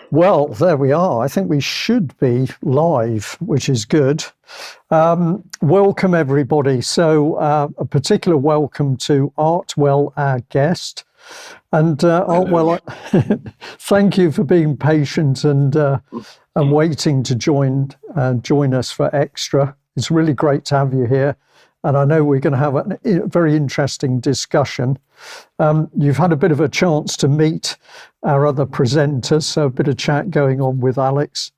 Well, there we are. I think we should be live, which is good. Welcome, everybody. So a particular welcome to Artwell, our guest. And Artwell, thank you for being patient and waiting to join us for Extra. It's really great to have you here. And I know we're going to have a very interesting discussion. You've had a bit of a chance to meet our other presenters, so a bit of chat going on with Alex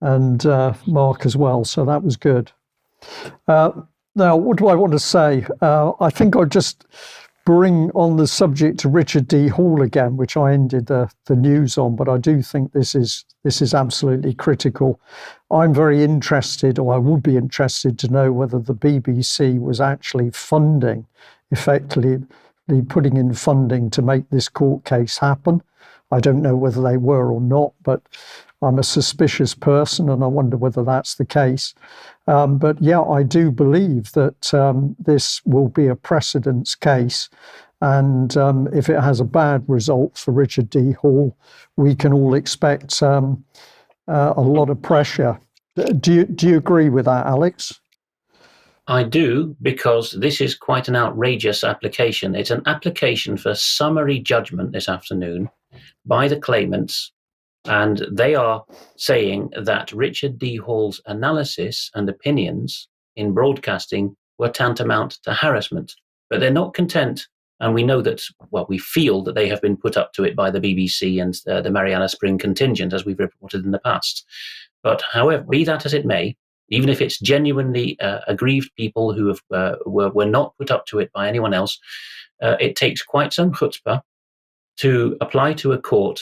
and Mark as well, so that was good. Now, what do I want to say? I think I'll just bring on the subject to Richard D. Hall again, which I ended the news on, but I do think this is absolutely critical. I'm very interested, or I would be interested to know whether the BBC was actually funding, effectively putting in funding to make this court case happen. I don't know whether they were or not, but I'm a suspicious person and I wonder whether that's the case. But yeah, I do believe that this will be a precedence case. And if it has a bad result for Richard D. Hall, we can all expect a lot of pressure. Do you agree with that, Alex? I do, because this is quite an outrageous application. It's an application for summary judgment this afternoon by the claimants, and they are saying that Richard D. Hall's analysis and opinions in broadcasting were tantamount to harassment. But they're not content, and we know that, well, we feel that they have been put up to it by the BBC and the Mariana Spring contingent, as we've reported in the past. But however, be that as it may, even if it's genuinely aggrieved people who have, were not put up to it by anyone else, it takes quite some chutzpah to apply to a court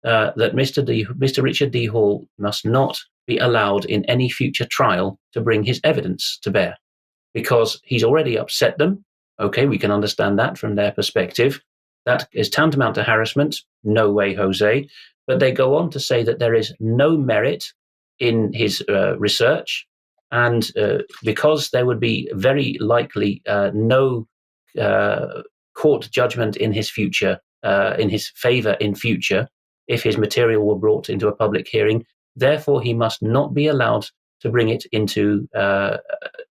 that Mr. Richard D. Hall must not be allowed in any future trial to bring his evidence to bear, because he's already upset them. Okay, we can understand that from their perspective. That is tantamount to harassment. No way, Jose. But they go on to say that there is no merit in his research, and because there would be very likely no court judgment in his future, in his favor in future, if his material were brought into a public hearing, therefore he must not be allowed to bring it into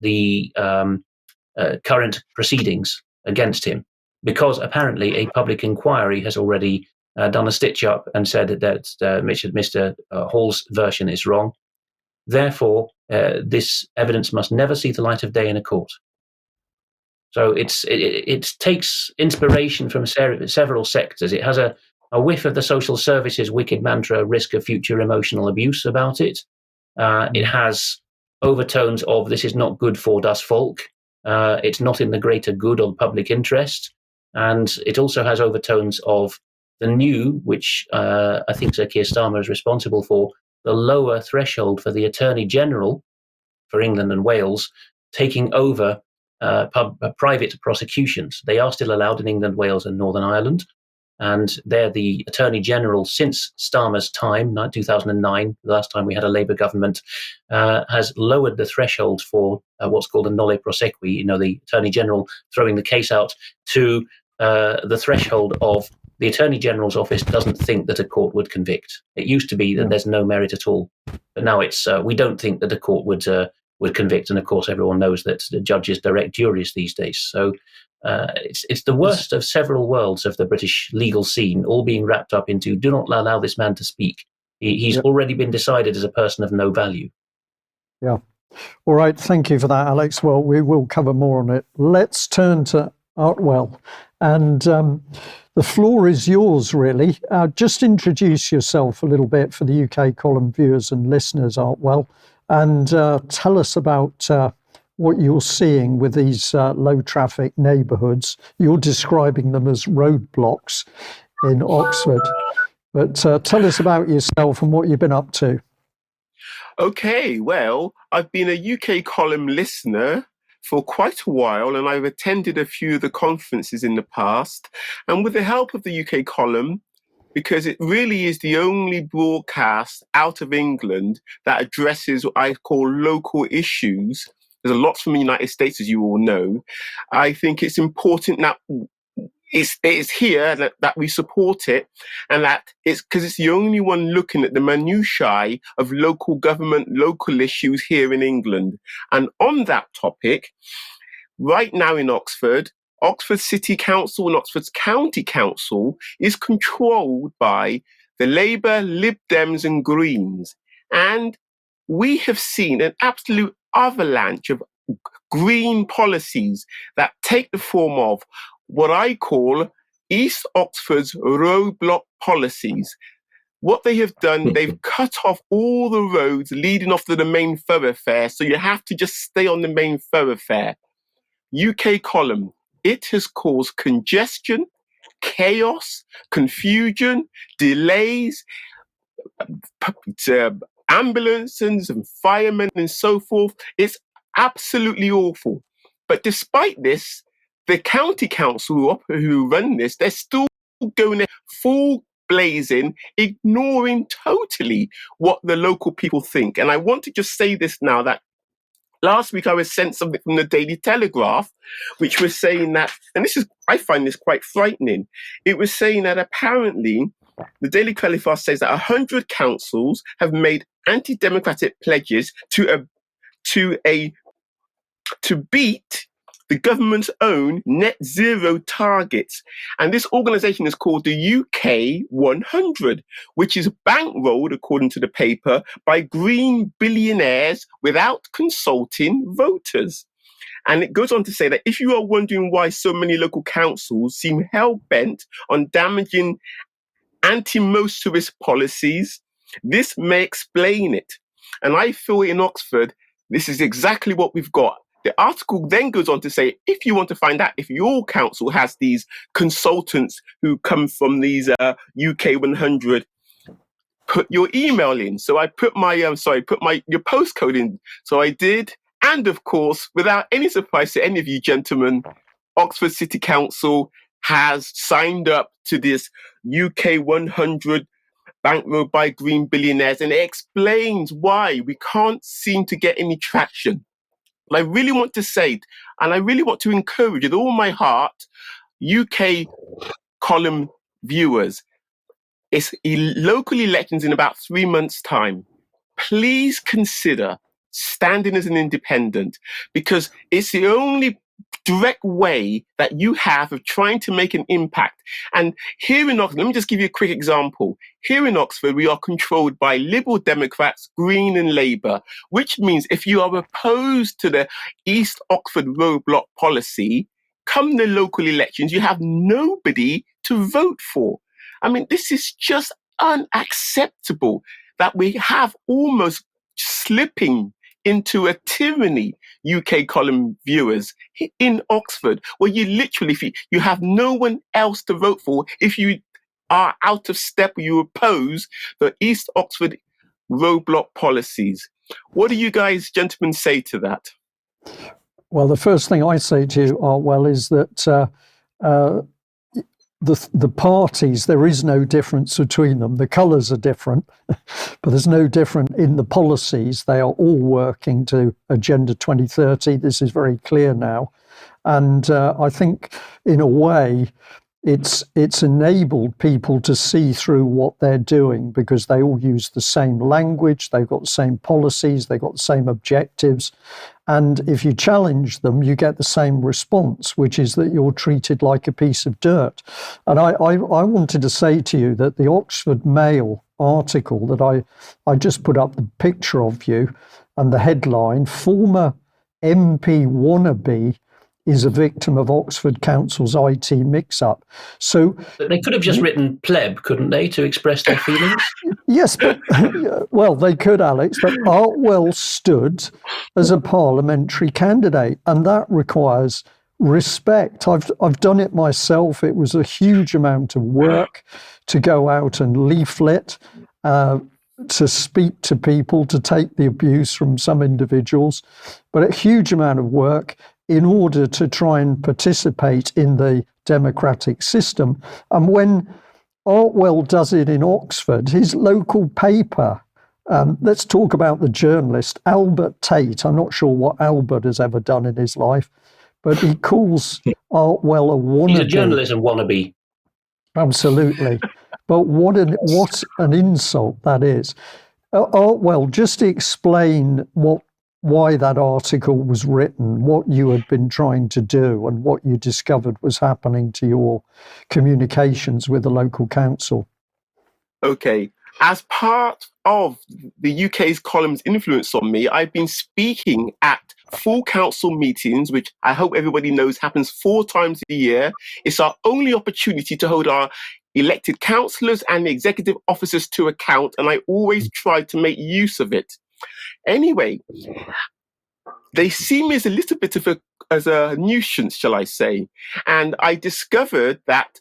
the current proceedings against him, because apparently a public inquiry has already done a stitch-up and said that Mr. Hall's version is wrong. Therefore, this evidence must never see the light of day in a court. So it takes inspiration from several sectors. It has a whiff of the social services wicked mantra, risk of future emotional abuse about it. It has overtones of this is not good for das Volk. It's not in the greater good or public interest. And it also has overtones of the new, which I think Sir Keir Starmer is responsible for, the lower threshold for the Attorney General for England and Wales taking over private prosecutions. They are still allowed in England, Wales and Northern Ireland. And they're the Attorney General since Starmer's time, 2009, the last time we had a Labour government, has lowered the threshold for what's called a nolle prosequi, the Attorney General throwing the case out to the threshold of the Attorney General's office doesn't think that a court would convict. It used to be that there's no merit at all. But now it's we don't think that a court would convict. And of course, everyone knows that the judges direct juries these days. So it's the worst of several worlds of the British legal scene, all being wrapped up into do not allow this man to speak. He's already been decided as a person of no value. Yeah. All right. Thank you for that, Alex. Well, we will cover more on it. Let's turn to Artwell. And the floor is yours, really. Just introduce yourself a little bit for the UK column viewers and listeners, Artwell, and tell us about what you're seeing with these low-traffic neighbourhoods. You're describing them as roadblocks in Oxford. But tell us about yourself and what you've been up to. Okay, well, I've been a UK column listener for quite a while, and I've attended a few of the conferences in the past. And with the help of the UK column, because it really is the only broadcast out of England that addresses what I call local issues. There's a lot from the United States, as you all know. I think it's important that it's here that we support it, and that it's because it's the only one looking at the minutiae of local government, local issues here in England. And on that topic, right now in Oxford City Council and Oxford's County Council is controlled by the Labour, Lib Dems and Greens. And we have seen an absolute avalanche of green policies that take the form of what I call East Oxford's roadblock policies. What they have done, they've cut off all the roads leading off to the main thoroughfare, so you have to just stay on the main thoroughfare. UK column, it has caused congestion, chaos, confusion, delays, ambulances and firemen and so forth. It's absolutely awful. But despite this, the county council who run this, they're still going full blazing, ignoring totally what the local people think. And I want to just say this now, that last week I was sent something from the Daily Telegraph, which was saying that, and I find this quite frightening. It was saying that apparently the Daily Telegraph says that 100 councils have made anti-democratic pledges to beat the government's own net zero targets. And this organization is called the UK 100, which is bankrolled, according to the paper, by green billionaires without consulting voters. And it goes on to say that if you are wondering why so many local councils seem hell-bent on damaging anti-motorist policies, this may explain it. And I feel in Oxford, this is exactly what we've got. The article then goes on to say, if you want to find out if your council has these consultants who come from these UK 100, put your email in. So I put your postcode in. So I did. And of course, without any surprise to any of you gentlemen, Oxford City Council has signed up to this UK 100 bankrolled by green billionaires. And it explains why we can't seem to get any traction. I really want to say, and I really want to encourage with all my heart, UK column viewers, it's local elections in about 3 months' time. Please consider standing as an independent, because it's the only direct way that you have of trying to make an impact. And here in Oxford, let me just give you a quick example. Here in Oxford, we are controlled by Liberal Democrats, Green and Labour, which means if you are opposed to the East Oxford roadblock policy, come the local elections, you have nobody to vote for. I mean, this is just unacceptable that we have almost slipping into a tyranny, UK column viewers, in Oxford, where you literally, you have no one else to vote for if you are out of step or you oppose the East Oxford roadblock policies. What do you guys, gentlemen, say to that? Well, the first thing I say to you, Artwell, is that the parties, there is no difference between them. The colours are different, but there's no difference in the policies. They are all working to Agenda 2030. This is very clear now. And I think, in a way, it's enabled people to see through what they're doing, because they all use the same language, they've got the same policies, they've got the same objectives. And if you challenge them, you get the same response, which is that you're treated like a piece of dirt. And I wanted to say to you that the Oxford Mail article that I just put up the picture of you and the headline, "Former MP wannabe is a victim of Oxford Council's IT mix-up." So, but they could have just written pleb, couldn't they, to express their feelings? Yes, but well, they could, Alex. But Artwell stood as a parliamentary candidate, and that requires respect. I've done it myself. It was a huge amount of work to go out and leaflet, to speak to people, to take the abuse from some individuals, but a huge amount of work in order to try and participate in the democratic system. And when Artwell does it in Oxford, his local paper, let's talk about the journalist, Albert Tate. I'm not sure what Albert has ever done in his life, but he calls Artwell a wannabe? He's a journalism wannabe. Absolutely. But what an insult that is. Artwell, just explain why that article was written, what you had been trying to do, and what you discovered was happening to your communications with the local council. Okay. As part of the UK's column's influence on me, I've been speaking at full council meetings, which I hope everybody knows happens 4 times a year. It's our only opportunity to hold our elected councillors and the executive officers to account, and I always try to make use of it. Anyway, they see me as a little bit of a nuisance, shall I say, and I discovered that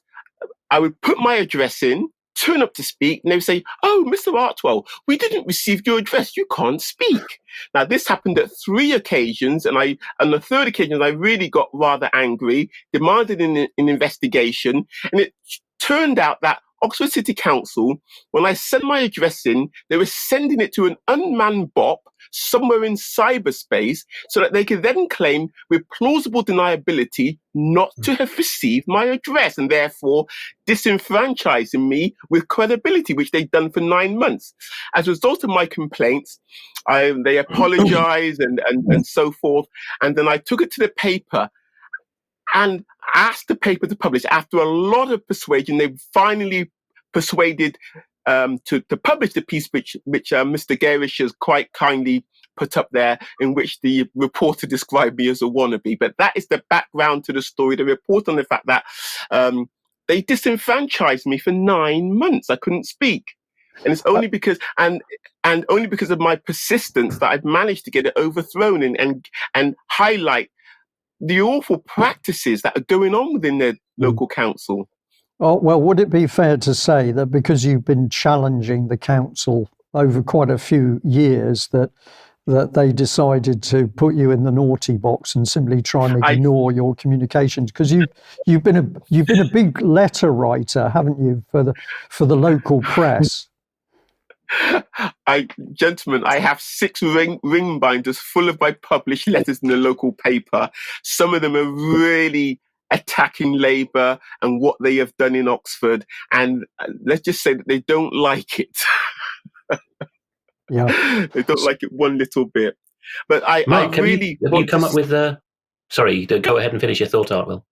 I would put my address in, turn up to speak, and they would say, "Oh, Mr. Artwell, we didn't receive your address. You can't speak." Now, this happened at 3 occasions, and on the third occasion, I really got rather angry, demanded an investigation, and it turned out that Oxford City Council, when I sent my address in, they were sending it to an unmanned BOP somewhere in cyberspace so that they could then claim with plausible deniability not to have received my address and therefore disenfranchising me with credibility, which they'd done for 9 months. As a result of my complaints, they apologized and so forth. And then I took it to the paper and asked the paper to publish. After a lot of persuasion, they finally persuaded to publish the piece, which Mr. Gerrish has quite kindly put up there, in which the reporter described me as a wannabe. But that is the background to the story. The report on the fact that they disenfranchised me for 9 months. I couldn't speak. And it's only because and only because of my persistence that I've managed to get it overthrown and highlight the awful practices that are going on within their local council. Oh, well, would it be fair to say that because you've been challenging the council over quite a few years, that they decided to put you in the naughty box and simply try and ignore your communications? Because you've been a big letter writer, haven't you, for the local press? Gentlemen, I have 6 ring binders full of my published letters in the local paper. Some of them are really attacking Labour and what they have done in Oxford. And let's just say that they don't like it. Yeah, they don't like it one little bit. But Mark, have you come up with sorry, go ahead and finish your thought, Artwell.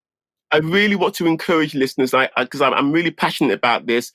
I really want to encourage listeners, because I'm really passionate about this.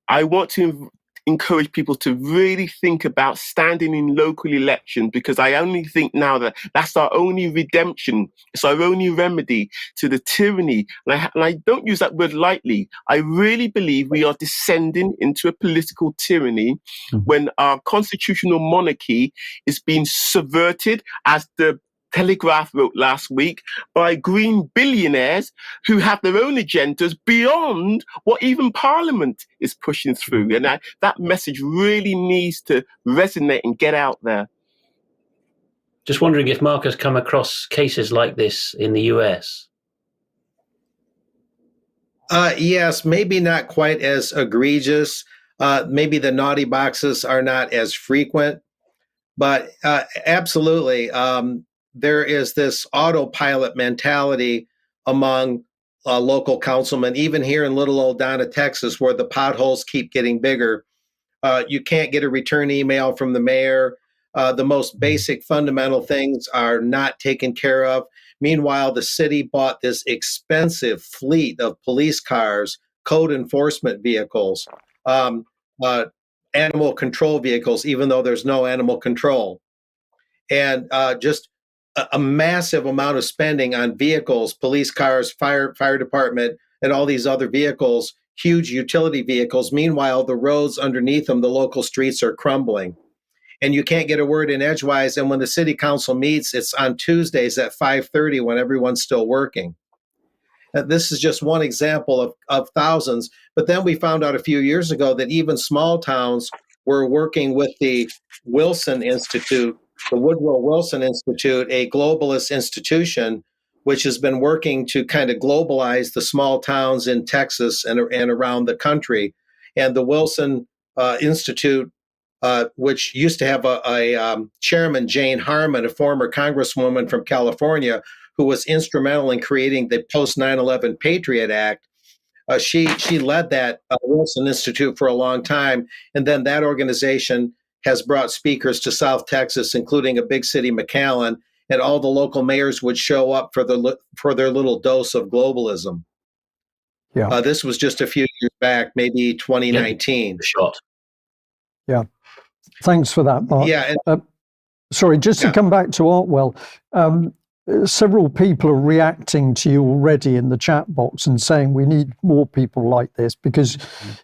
I want to encourage people to really think about standing in local elections, because I only think now that that's our only redemption. It's our only remedy to the tyranny. And I don't use that word lightly. I really believe we are descending into a political tyranny when our constitutional monarchy is being subverted, as the Telegraph wrote last week, by green billionaires who have their own agendas beyond what even Parliament is pushing through. And that message really needs to resonate and get out there. Just wondering if Mark has come across cases like this in the US. Yes, maybe not quite as egregious. Maybe the naughty boxes are not as frequent, but absolutely. There is this autopilot mentality among local councilmen, even here in little old Donna, Texas, where the potholes keep getting bigger. You can't get a return email from the mayor. The most basic fundamental things are not taken care of. Meanwhile, the city bought this expensive fleet of police cars, code enforcement vehicles, animal control vehicles, even though there's no animal control. And just a massive amount of spending on vehicles, police cars, fire department, and all these other vehicles, huge utility vehicles. Meanwhile, the roads underneath them, the local streets are crumbling. And you can't get a word in edgewise. And when the city council meets, it's on Tuesdays at 5:30 when everyone's still working. This is just one example of thousands. But then we found out a few years ago that even small towns were working with the Wilson Institute, the Woodrow Wilson Institute, a globalist institution, which has been working to kind of globalize the small towns in Texas and around the country. And the Wilson Institute, which used to have a chairman, Jane Harmon, a former congresswoman from California, who was instrumental in creating the post 9/11 Patriot Act. She led that Wilson Institute for a long time, and then that organization has brought speakers to South Texas, including a big city, McAllen, and all the local mayors would show up for their little dose of globalism. Yeah. This was just a few years back, maybe 2019. Shot. Yeah. Thanks for that, Mark. Yeah. Sorry, just to come back to Artwell, several people are reacting to you already in the chat box and saying we need more people like this because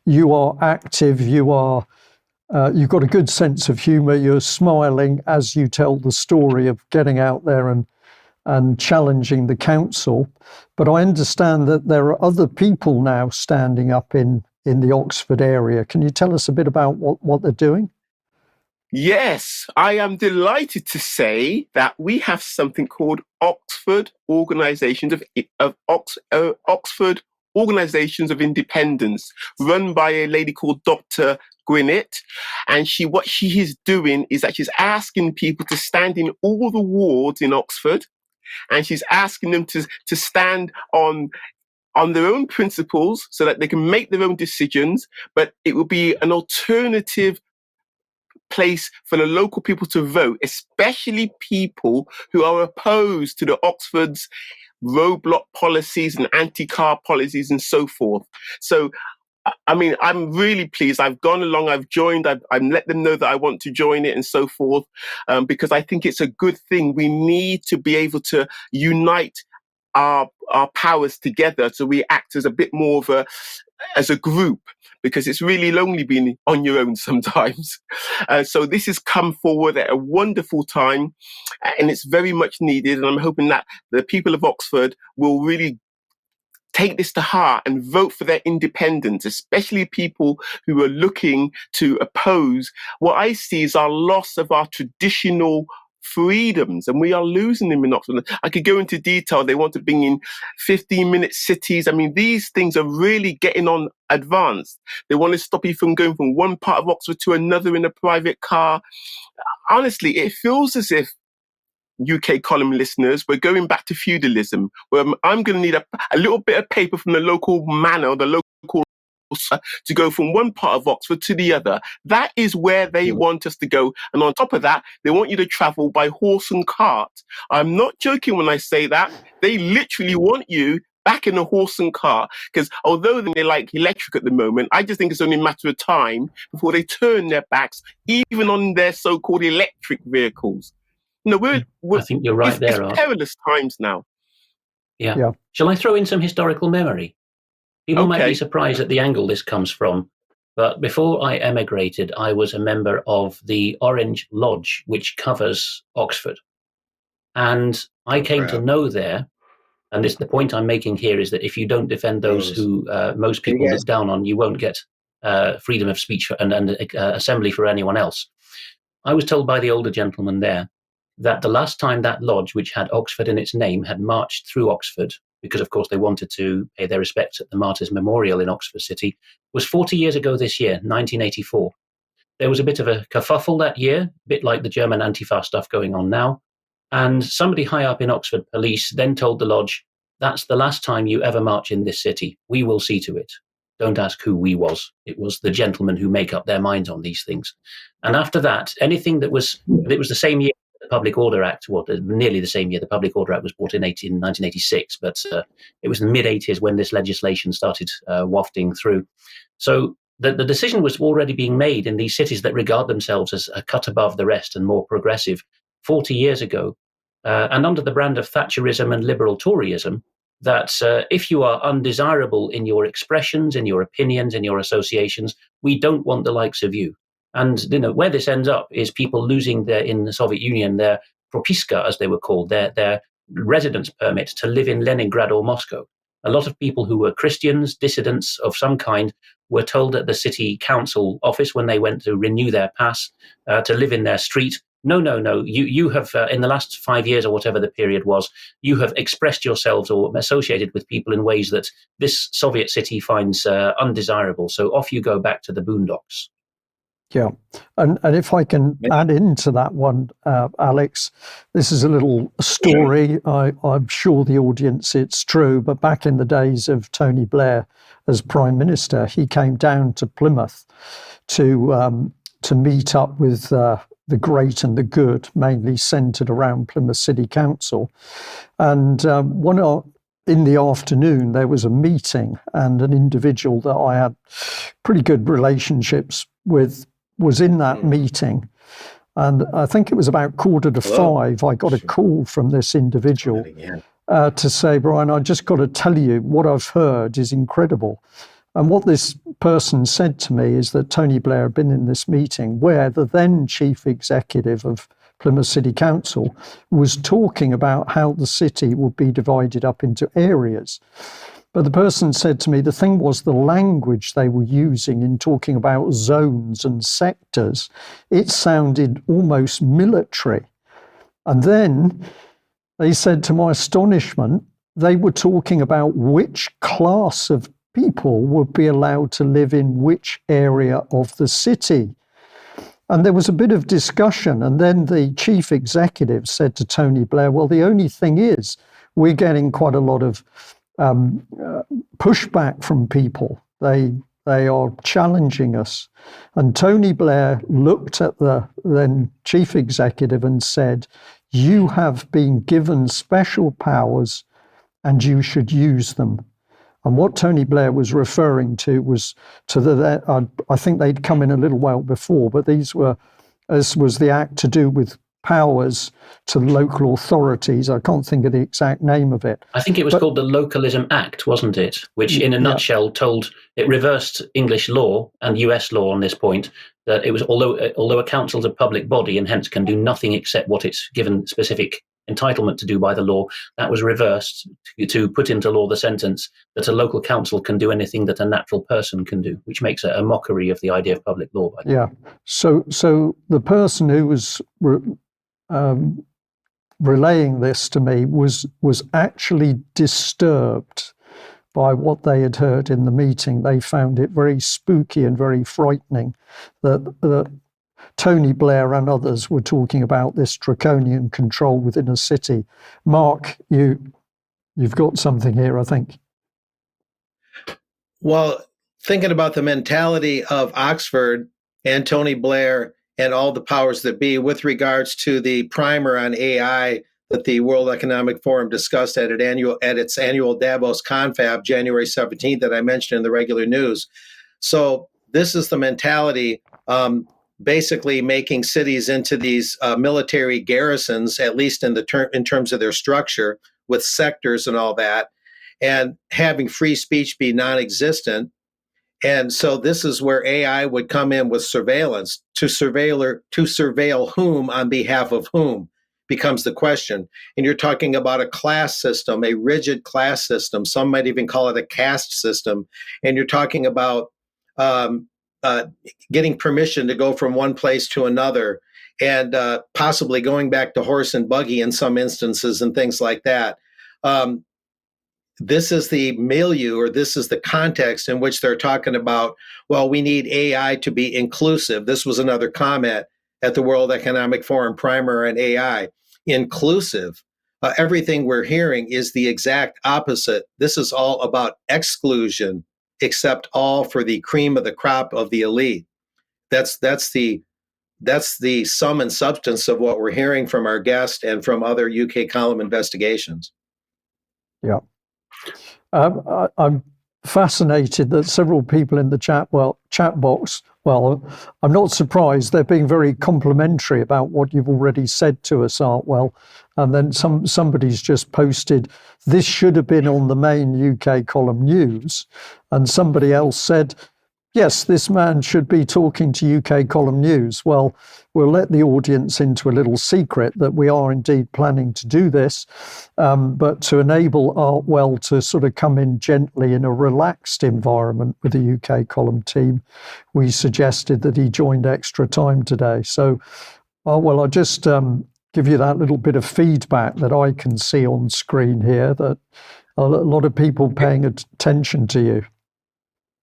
you are active, you've got a good sense of humour, you're smiling as you tell the story of getting out there and challenging the council. But I understand that there are other people now standing up in the Oxford area. Can you tell us a bit about what they're doing? Yes, I am delighted to say that we have something called Oxford Organisations of Oxford Organisations of Independence, run by a lady called Dr. Gwinnett. And what she is doing is that she's asking people to stand in all the wards in Oxford, and she's asking them to stand on their own principles so that they can make their own decisions, but it will be an alternative place for the local people to vote, especially people who are opposed to the Oxford's roadblock policies and anti-car policies and so forth. So, I mean, I'm really pleased. I've gone along, I've joined, I've let them know that I want to join it and so forth, because I think it's a good thing. We need to be able to unite our powers together so we act as a bit more of as a group, because it's really lonely being on your own sometimes. So this has come forward at a wonderful time, and it's very much needed. And I'm hoping that the people of Oxford will really take this to heart and vote for their independence, especially people who are looking to oppose what I see is our loss of our traditional freedoms, and we are losing them in Oxford. I could go into detail. They want to bring in 15-minute cities. I mean, these things are really getting on advanced. They want to stop you from going from one part of Oxford to another in a private car. Honestly, it feels as if UK column listeners, we're going back to feudalism, where I'm going to need a little bit of paper from the local manor, the local to go from one part of Oxford to the other. That is where they want us to go. And on top of that, they want you to travel by horse and cart. I'm not joking when I say that. They literally want you back in a horse and cart, because although they like electric at the moment, I just think it's only a matter of time before they turn their backs, even on their so-called electric vehicles. No, I think you're right there, It's perilous times now. Yeah. Shall I throw in some historical memory? People might be surprised at the angle this comes from, but before I emigrated, I was a member of the Orange Lodge, which covers Oxford. And I came to know there, and the point I'm making here is that if you don't defend those who most people look down on, you won't get freedom of speech and assembly for anyone else. I was told by the older gentleman there that the last time that lodge, which had Oxford in its name, had marched through Oxford, because of course they wanted to pay their respects at the Martyrs' Memorial in Oxford City, was 40 years ago this year, 1984. There was a bit of a kerfuffle that year, a bit like the German Antifa stuff going on now. And somebody high up in Oxford Police then told the lodge, that's the last time you ever march in this city. We will see to it. Don't ask who we was. It was the gentlemen who make up their minds on these things. And after that, anything it was the same year the Public Order Act, nearly the same year the Public Order Act was brought in 1986, but it was in the mid-80s when this legislation started wafting through. So the decision was already being made in these cities that regard themselves as a cut above the rest and more progressive 40 years ago, and under the brand of Thatcherism and liberal Toryism, that if you are undesirable in your expressions, in your opinions, in your associations, we don't want the likes of you. And where this ends up is people losing in the Soviet Union their propiska, as they were called, their residence permit to live in Leningrad or Moscow. A lot of people who were Christians, dissidents of some kind, were told at the city council office when they went to renew their pass to live in their street, no, you have, in the last 5 years or whatever the period was, you have expressed yourselves or associated with people in ways that this Soviet city finds undesirable. So off you go back to the boondocks. Yeah. And if I can add into that one, Alex, this is a little story. I'm sure the audience, it's true, but back in the days of Tony Blair as Prime Minister, he came down to Plymouth to meet up with the great and the good, mainly centred around Plymouth City Council. And in the afternoon, there was a meeting, and an individual that I had pretty good relationships with was in that meeting. And I think it was about 4:45. I got a call from this individual to say, Brian, I just got to tell you, what I've heard is incredible. And what this person said to me is that Tony Blair had been in this meeting where the then chief executive of Plymouth City Council was talking about how the city would be divided up into areas. But the person said to me, the thing was the language they were using in talking about zones and sectors, it sounded almost military. And then they said, to my astonishment, they were talking about which class of people would be allowed to live in which area of the city. And there was a bit of discussion. And then the chief executive said to Tony Blair, well, the only thing is we're getting quite a lot of pushback from people. They are challenging us. And Tony Blair looked at the then chief executive and said, you have been given special powers and you should use them. And what Tony Blair was referring to was I think they'd come in a little while before, but this was the act to do with powers to local authorities. I can't think of the exact name of it. I think it was called the Localism Act, wasn't it? Which in a nutshell it reversed English law and US law on this point, that it was, although a council's a public body and hence can do nothing except what it's given specific entitlement to do by the law, that was reversed to put into law the sentence that a local council can do anything that a natural person can do, which makes a mockery of the idea of public law. Yeah. So the person who was relaying this to me was actually disturbed by what they had heard in the meeting. They found it very spooky and very frightening that Tony Blair and others were talking about this draconian control within a city. Mark, you've got something here, I think. Well, thinking about the mentality of Oxford and Tony Blair and all the powers that be with regards to the primer on AI that the World Economic Forum discussed at its annual Davos Confab, January 17th, that I mentioned in the regular news. So this is the mentality, basically making cities into these military garrisons, at least in terms of their structure, with sectors and all that, and having free speech be non-existent. And so this is where AI would come in with surveillance. To surveil whom on behalf of whom becomes the question. And you're talking about a class system, a rigid class system. Some might even call it a caste system. And you're talking about getting permission to go from one place to another, and possibly going back to horse and buggy in some instances and things like that. This is the milieu, or this is the context in which they're talking about, well, we need AI to be inclusive. This was another comment at the World Economic Forum primer on AI. Inclusive. Everything we're hearing is the exact opposite. This is all about exclusion, except all for the cream of the crop of the elite. That's the sum and substance of what we're hearing from our guest and from other UK column investigations. Yeah. I'm fascinated that several people in the chat box, I'm not surprised. They're being very complimentary about what you've already said to us, Artwell. And then somebody's just posted, this should have been on the main UK column news. And somebody else said, yes, this man should be talking to UK column news. Well, we'll let the audience into a little secret that we are indeed planning to do this, but to enable Artwell to sort of come in gently in a relaxed environment with the UK column team, we suggested that he joined extra time today. So, Artwell, I'll just give you that little bit of feedback that I can see on screen here, that a lot of people paying attention to you.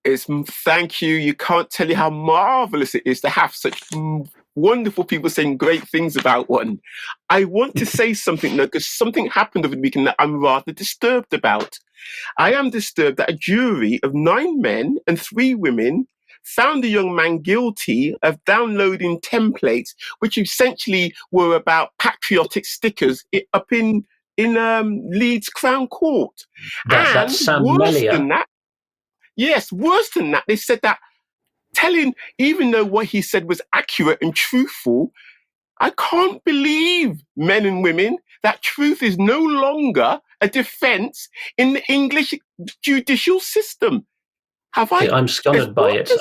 Thank you. You can't tell you how marvelous it is to have such wonderful people saying great things about one. I want to say something though, because something happened over the weekend that I'm rather disturbed about. I am disturbed that a jury of 9 men and 3 women found the young man guilty of downloading templates, which essentially were about patriotic stickers up in Leeds Crown Court. That's Sam Mellier. Worse than that, they said that even though what he said was accurate and truthful, I can't believe, men and women, that truth is no longer a defense in the English judicial system. I'm stunned by it.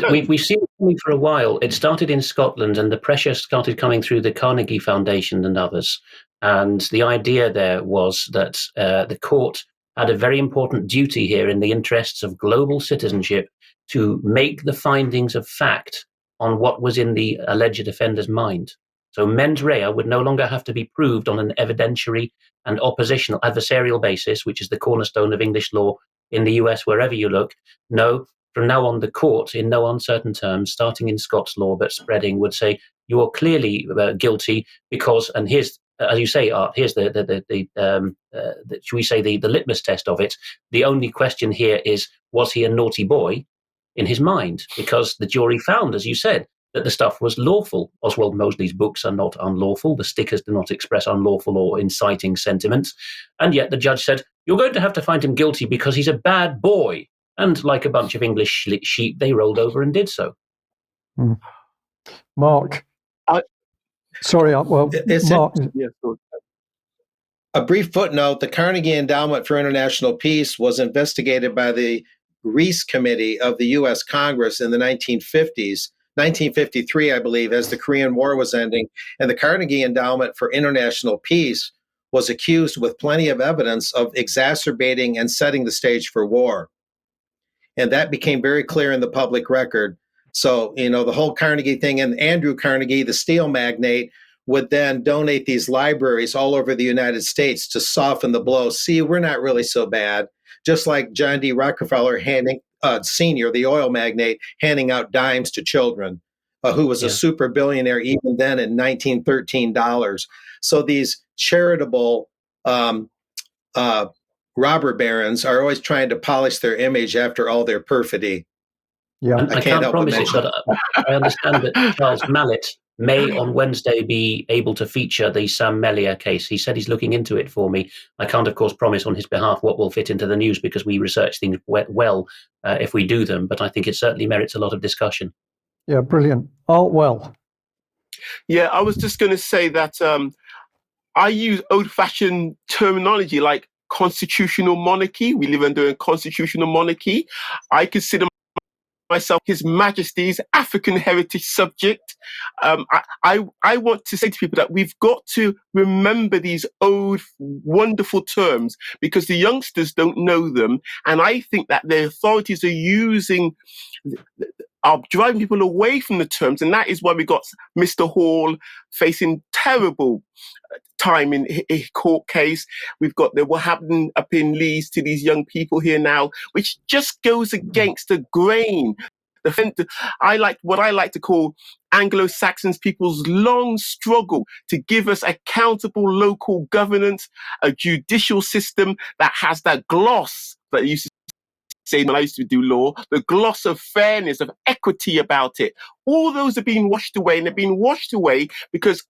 We've seen it coming for a while. It started in Scotland, and the pressure started coming through the Carnegie Foundation and others. And the idea there was that the court had a very important duty here in the interests of global citizenship to make the findings of fact on what was in the alleged offender's mind. So mens rea would no longer have to be proved on an evidentiary and oppositional adversarial basis, which is the cornerstone of English law in the US, wherever you look. No, from now on, the court, in no uncertain terms, starting in Scots law but spreading, would say you are clearly guilty because, and here's, as you say, Art, here's should we say the litmus test of it. The only question here is, was he a naughty boy in his mind? Because the jury found, as you said, that the stuff was lawful. Oswald Mosley's books are not unlawful. The stickers do not express unlawful or inciting sentiments. And yet the judge said, you're going to have to find him guilty because he's a bad boy. And like a bunch of English sheep, they rolled over and did so. Mark. Mark. A brief footnote, the Carnegie Endowment for International Peace was investigated by the Reese Committee of the U.S. Congress in the 1950s. 1953, I believe, as the Korean War was ending, and the Carnegie Endowment for International Peace was accused with plenty of evidence of exacerbating and setting the stage for war. And that became very clear in the public record. So, the whole Carnegie thing, and Andrew Carnegie, the steel magnate, would then donate these libraries all over the United States to soften the blow. See, we're not really so bad. Just like John D. Rockefeller Sr., the oil magnate, handing out dimes to children, who was a super billionaire even then in 1913 dollars. So these charitable robber barons are always trying to polish their image after all their perfidy. Yeah, I can't promise it, but I understand that Charles Mallet may on Wednesday be able to feature the Sam Mellier case. He said he's looking into it for me. I can't, of course, promise on his behalf what will fit into the news because we research things well if we do them, but I think it certainly merits a lot of discussion. Yeah, brilliant. Artwell. Yeah, I was just going to say that I use old-fashioned terminology like constitutional monarchy. We live under a constitutional monarchy. I consider myself His Majesty's African heritage subject. I want to say to people that we've got to remember these old wonderful terms because the youngsters don't know them, and I think that the authorities are driving people away from the terms, and that is why we got Mr. Hall facing terrible time in a court case. We've got what happened up in Leeds to these young people here now, which just goes against the grain. I like what I like to call Anglo-Saxons people's long struggle to give us accountable local governance, a judicial system that has that gloss that used to say when I used to do law, the gloss of fairness, of equity about it. All those are being washed away, and they're being washed away because,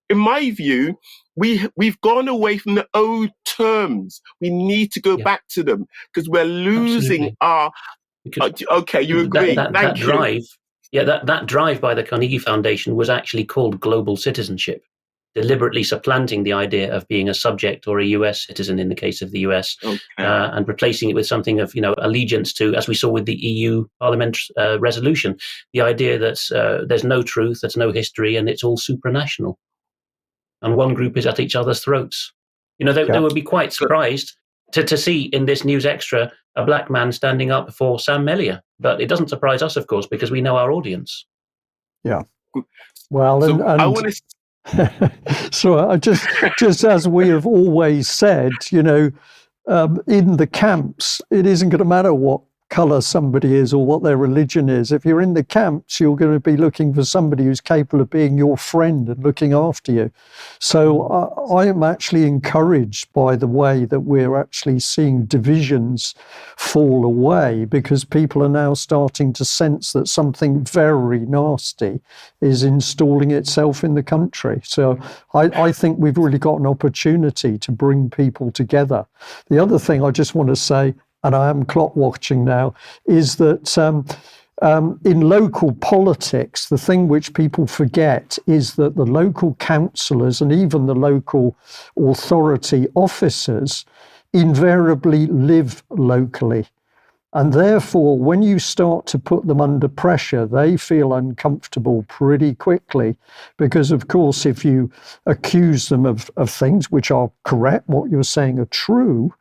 in my view, we've gone away from the old terms. We need to go back to them because we're losing our... okay, you agree. That drive, that drive by the Carnegie Foundation was actually called global citizenship, deliberately supplanting the idea of being a subject or a US citizen in the case of the US, and replacing it with something of allegiance to, as we saw with the EU Parliament resolution, the idea that there's no truth, there's no history, and it's all supranational, and one group is at each other's throats. They would be quite surprised to see in this News Extra a black man standing up for Sam Mellier. But it doesn't surprise us, of course, because we know our audience. Yeah. Well, so I want to... So I just as we have always said, in the camps, it isn't going to matter what colour somebody is or what their religion is. If you're in the camps, you're going to be looking for somebody who's capable of being your friend and looking after you. So I am actually encouraged by the way that we're actually seeing divisions fall away, because people are now starting to sense that something very nasty is installing itself in the country. So I think we've really got an opportunity to bring people together. The other thing I just want to say, and I am clock watching now, is that in local politics, the thing which people forget is that the local councillors and even the local authority officers invariably live locally. And therefore, when you start to put them under pressure, they feel uncomfortable pretty quickly, because, of course, if you accuse them of things which are correct, what you're saying are true,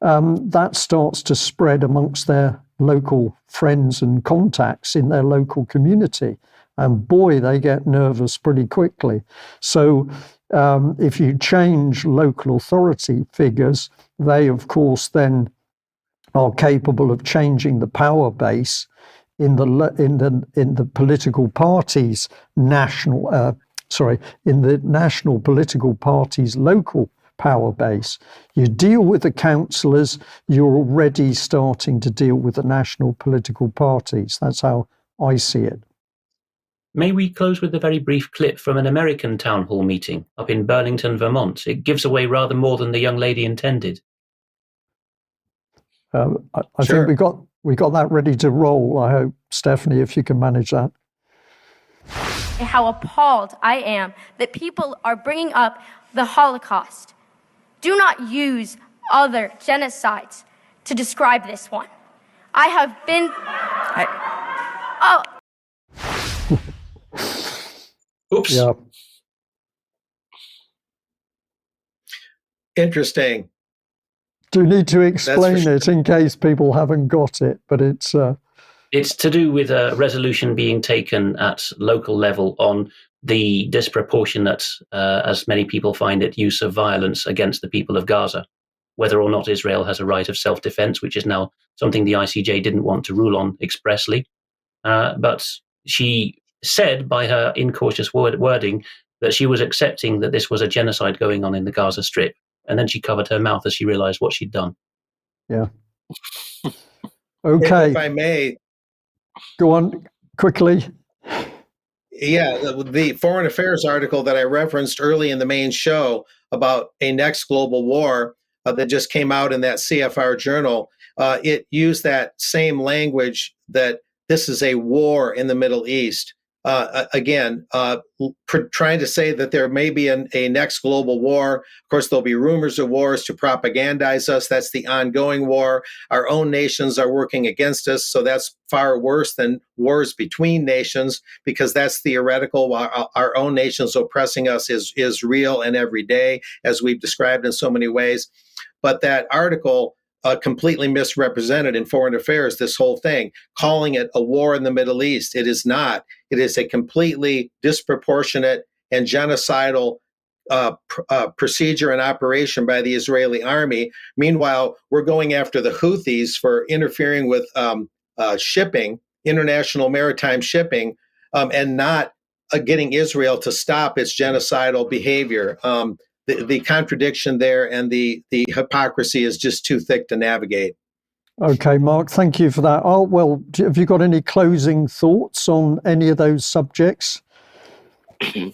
that starts to spread amongst their local friends and contacts in their local community. And boy, they get nervous pretty quickly. So if you change local authority figures, they, of course, then are capable of changing the power base in the political parties' in the national political parties' local power base. You deal with the councillors, you're already starting to deal with the national political parties. That's how I see it. May we close with a very brief clip from an American town hall meeting up in Burlington, Vermont? It gives away rather more than the young lady intended. I Sure. think we got that ready to roll. I hope, Stephanie, if you can manage that. How appalled I am that people are bringing up the Holocaust. Do not use other genocides to describe this one. I have been... Oops. Yeah. Interesting. Do need to explain sure. it in case people haven't got it, but it's... It's to do with a resolution being taken at local level on the disproportionate, as many people find it, use of violence against the people of Gaza, whether or not Israel has a right of self-defense, which is now something the ICJ didn't want to rule on expressly. But she said by her incautious wording that she was accepting that this was a genocide going on in the Gaza Strip. And then she covered her mouth as she realized what she'd done. Yeah. Okay. If I may, Go on quickly. yeah, the Foreign Affairs article that I referenced early in the main show about a next global war that just came out in that CFR journal, it used that same language that this is a war in the Middle East. Again, trying to say that there may be a next global war. Of course, there'll be rumors of wars to propagandize us. That's the ongoing war. Our own nations are working against us, so that's far worse than wars between nations, because that's theoretical, while our own nations oppressing us is real and every day, as we've described in so many ways. But that article completely misrepresented in Foreign Affairs this whole thing, calling it a war in the Middle East. It is not. It is a completely disproportionate and genocidal procedure and operation by the Israeli army. Meanwhile, we're going after the Houthis for interfering with shipping, international maritime shipping, and not getting Israel to stop its genocidal behavior. The contradiction there and the hypocrisy is just too thick to navigate. Okay, Mark, thank you for that. Oh, well, have you got any closing thoughts on any of those subjects? I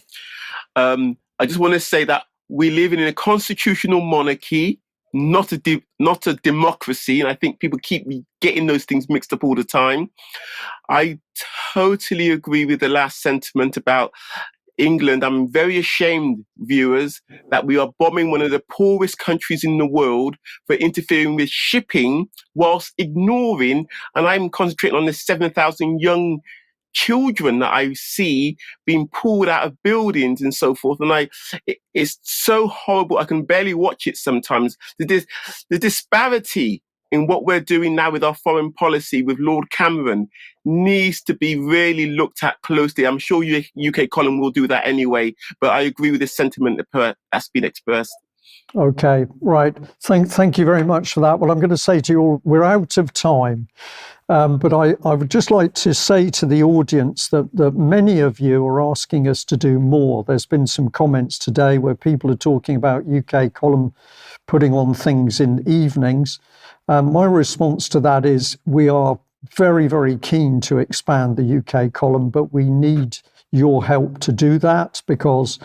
just want to say that we live in a constitutional monarchy, not a democracy, and I think people keep getting those things mixed up all the time. I totally agree with the last sentiment about England. I'm very ashamed, viewers, that we are bombing one of the poorest countries in the world for interfering with shipping whilst ignoring, and I'm concentrating on the 7,000 young children that I see being pulled out of buildings and so forth. And it's so horrible. I can barely watch it sometimes. The disparity in what we're doing now with our foreign policy with Lord Cameron needs to be really looked at closely. I'm sure UK Column will do that anyway, but I agree with the sentiment that's been expressed. Okay, right. Thank you very much for that. Well, I'm going to say to you all, we're out of time. But I would just like to say to the audience that many of you are asking us to do more. There's been some comments today where people are talking about UK column putting on things in evenings. My response to that is we are very, very keen to expand the UK column, but we need your help to do that, because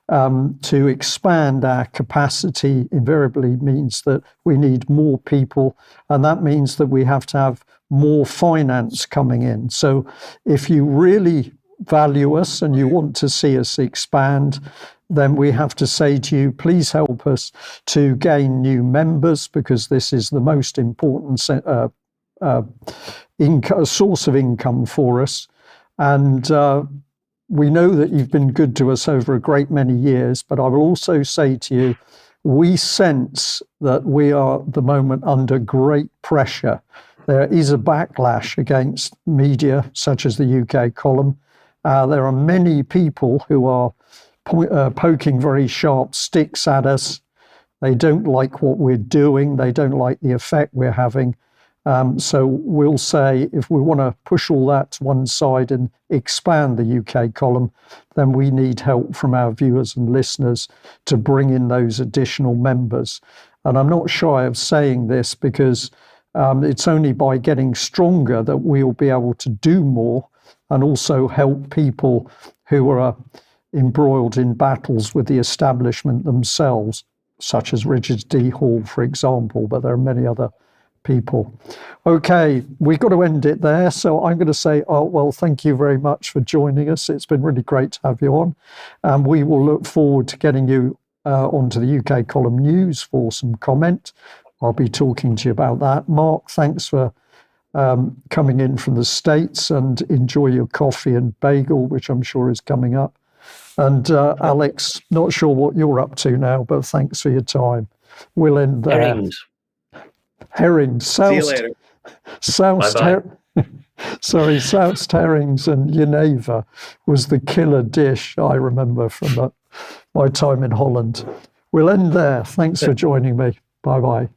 to expand our capacity invariably means that we need more people, and that means that we have to have more finance coming in. So if you really value us and you want to see us expand, then we have to say to you, please help us to gain new members, because this is the most important source of income for us. And we know that you've been good to us over a great many years, but I will also say to you, we sense that we are at the moment under great pressure. There is a backlash against media such as the UK column. There are many people who are poking very sharp sticks at us. They don't like what we're doing. They don't like the effect we're having. So we'll say, if we want to push all that to one side and expand the UK column, then we need help from our viewers and listeners to bring in those additional members. And I'm not shy of saying this, because it's only by getting stronger that we'll be able to do more and also help people who are embroiled in battles with the establishment themselves, such as Richard D. Hall, for example, but there are many other people. Okay, we've got to end it there. So I'm going to say, Artwell, thank you very much for joining us. It's been really great to have you on. And we will look forward to getting you onto the UK column news for some comment. I'll be talking to you about that. Mark, thanks for coming in from the States, and enjoy your coffee and bagel, which I'm sure is coming up. And Alex, not sure what you're up to now, but thanks for your time. We'll end there. Herrings. See you later. Soused herrings and Geneva was the killer dish I remember from my time in Holland. We'll end there. Thanks for joining me. Bye-bye.